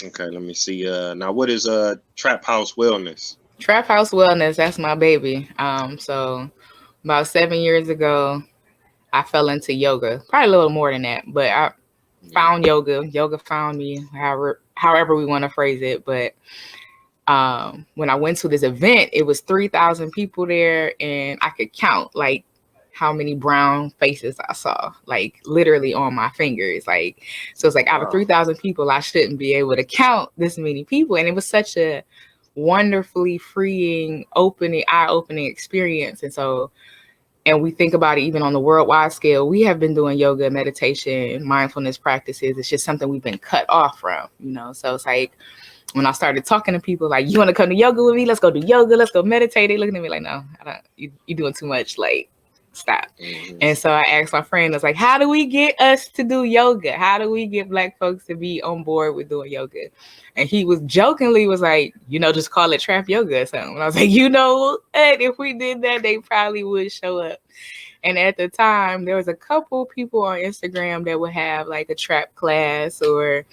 Okay, let me see. Now what is Trap House Wellness? Trap House Wellness, that's my baby. So about 7 years ago, I fell into yoga. Probably a little more than that, but I Yeah. found yoga. Yoga found me, however we want to phrase it. But when I went to this event, it was 3,000 people there, and I could count like how many brown faces I saw, like literally on my fingers. Like, so it's like out of Wow. 3,000 people, I shouldn't be able to count this many people. And it was such a wonderfully freeing, eye-opening experience. And we think about it even on the worldwide scale, we have been doing yoga, meditation, mindfulness practices. It's just something we've been cut off from, you know? So it's like, when I started talking to people, like, you want to come to yoga with me? Let's go do yoga. Let's go meditate. They looking at me like, no, I don't. You doing too much. Like, stop. Hmm. And so I asked my friend, I was like, how do we get us to do yoga? How do we get Black folks to be on board with doing yoga? And he was jokingly was like, just call it trap yoga or something. And I was like, what? If we did that, they probably would show up. And at the time, there was a couple people on Instagram that would have like a trap class or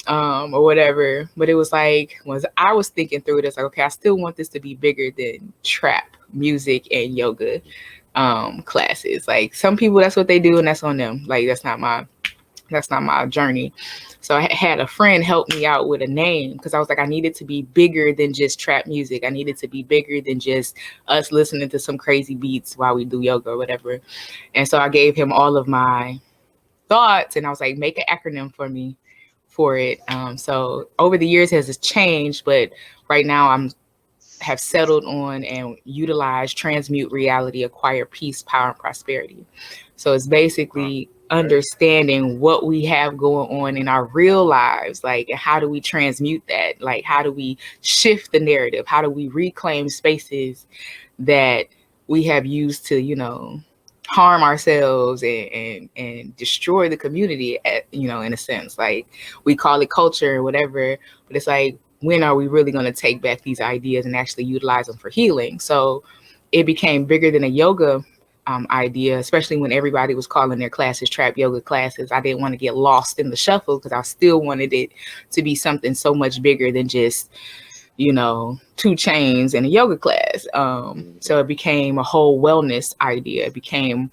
whatever. But it was like, was I was thinking through it, it's like, okay, I still want this to be bigger than trap music and yoga classes. Like some people, that's what they do, and that's on them. Like that's not my journey. So I had a friend help me out with a name because I was like, I needed to be bigger than just trap music. I needed to be bigger than just us listening to some crazy beats while we do yoga or whatever. And so I gave him all of my thoughts, and I was like, make an acronym for me for it. So over the years has changed, but right now I'm have settled on and utilize transmute reality, acquire peace, power, and prosperity. So it's Wow. basically Okay. understanding what we have going on in our real lives, like how do we transmute that? Like how do we shift the narrative? How do we reclaim spaces that we have used to, harm ourselves and destroy the community in a sense. Like we call it culture or whatever, but it's like when are we really going to take back these ideas and actually utilize them for healing? So it became bigger than a yoga idea, especially when everybody was calling their classes trap yoga classes. I didn't want to get lost in the shuffle because I still wanted it to be something so much bigger than just, 2 chains in a yoga class. So Hmm. it became a whole wellness idea. It became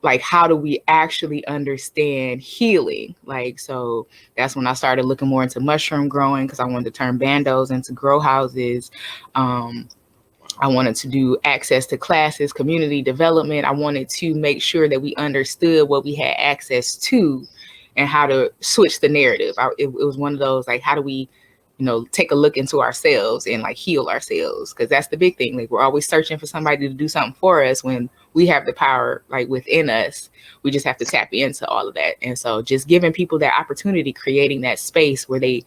like, how do we actually understand healing? Like, so that's when I started looking more into mushroom growing because I wanted to turn bandos into grow houses. Um, I Wow. wanted to do access to classes, community development. I wanted to make sure that we understood what we had access to and how to switch the narrative. It was one of those like, how do we, take a look into ourselves and like heal ourselves? Because that's the big thing. Like, we're always searching for somebody to do something for us when we have the power like within us. We just have to tap into all of that. And so just giving people that opportunity, creating that space where they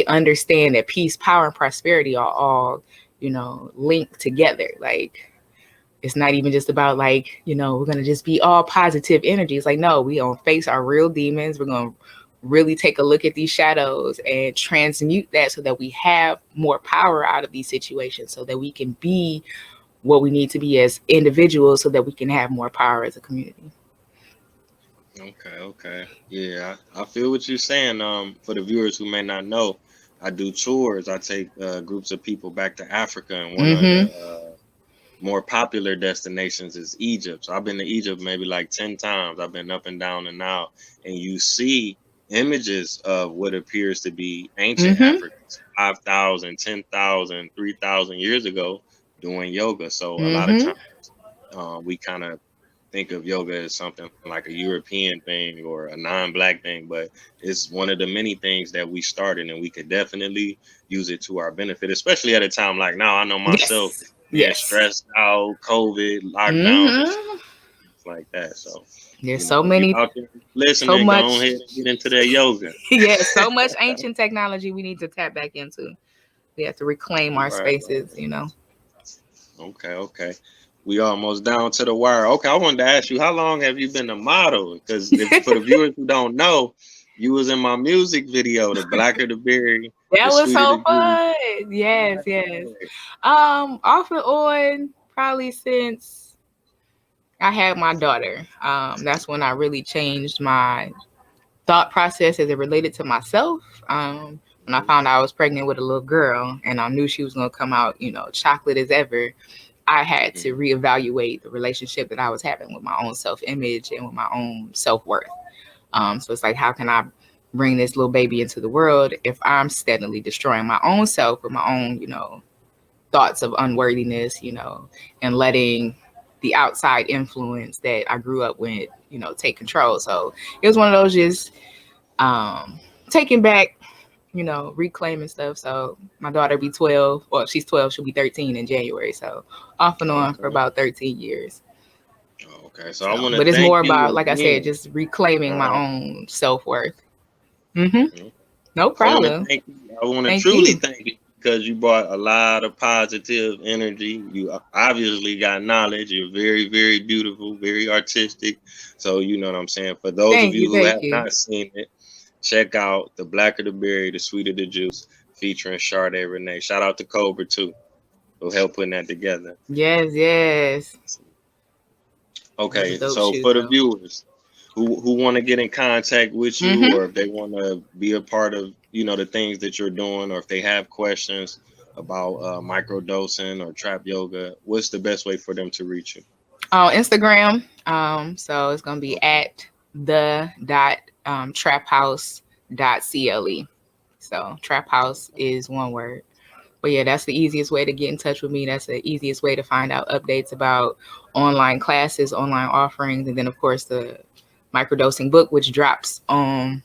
understand that peace, power, and prosperity are all linked together. Like it's not even just about like, we're gonna just be all positive energy. It's like, no, we gonna face our real demons. We're gonna really take a look at these shadows and transmute that so that we have more power out of these situations so that we can be what we need to be as individuals so that we can have more power as a community. Okay, okay. Yeah, I feel what you're saying. For the viewers who may not know, I do tours. I take groups of people back to Africa, and one of the Mm-hmm. more popular destinations is Egypt. So I've been to Egypt maybe like 10 times. I've been up and down and out, and you see images of what appears to be ancient Mm-hmm. Africans, 5,000, 10,000, 3,000 years ago doing yoga. So a lot of Mm-hmm. times we kind of think of yoga as something like a European thing or a non-black thing, but it's one of the many things that we started, and we could definitely use it to our benefit, especially at a time like now. I know myself Yes. being Yes. stressed out, COVID, lockdowns, and Mm-hmm. stuff like that. So, There's so if you many, out there so listening, go much. ahead and get into that yoga. Yeah, so much ancient technology we need to tap back into. We have to reclaim our Right, right. spaces. Okay, okay. We almost down to the wire. Okay, I wanted to ask you, how long have you been a model? Because if for the viewers who don't know, you was in my music video, the blacker the berry, the That was sweeter so the juice. fun. Yes, Right, yes. right. Off and on, probably since I had my daughter. That's when I really changed my thought process as it related to myself. When I Mhm. found out I was pregnant with a little girl and I knew she was gonna come out, chocolate as ever, I had to Mhm. reevaluate the relationship that I was having with my own self image and with my own self worth. So it's like, how can I bring this little baby into the world if I'm steadily destroying my own self with my own, thoughts of unworthiness, and letting the outside influence that I grew up with, take control. So it was one of those just taking back, reclaiming stuff. So my daughter be 12, well, she's 12, she'll be 13 in January. So off and on for Okay. about 13 years. Okay. So I So, want to but it's thank more about, you like I said, again. just reclaiming my Uh-huh. own self worth. Mm-hmm. Mhm. No I want to problem. thank you. I want to Thank truly you. thank you because you brought a lot of positive energy. You obviously got knowledge. You're very, very beautiful, very artistic. So you know what I'm saying. For those of Thank you you. who Thank have you. not seen it, check out "The Blacker the Berry, the Sweeter the Juice" featuring Sade Renee. Shout out to Cobra too, who helped putting that together. Yes, yes. Those are Okay, dope so shoes, for the though. viewers who want to get in contact with you, Mm-hmm. or if they want to be a part of the things that you're doing, or if they have questions about microdosing or trap yoga, what's the best way for them to reach you? On Instagram. So it's gonna be Okay. at the dot trap house dot cle. So trap house Okay. is one word. But yeah, that's the easiest way to get in touch with me. That's the easiest way to find out updates about online classes, online offerings, and then of course the microdosing book, which drops I'm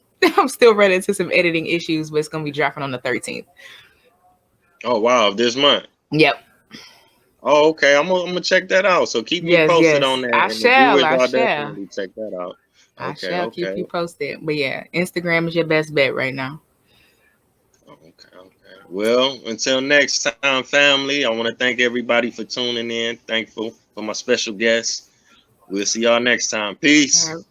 still running into some editing issues, but it's gonna be dropping on the 13th. Oh wow, this month. Yep. Oh, okay. I'm gonna check that out. So keep me Yes, posted on yes. that, I and the shall. viewers I are shall. definitely check that out. I Okay, shall keep okay. you posted. But yeah, Instagram is your best bet right now. Okay, okay. Well, until next time, family, I want to thank everybody for tuning in. Thankful for my special guests. We'll see y'all next time. All Peace. right.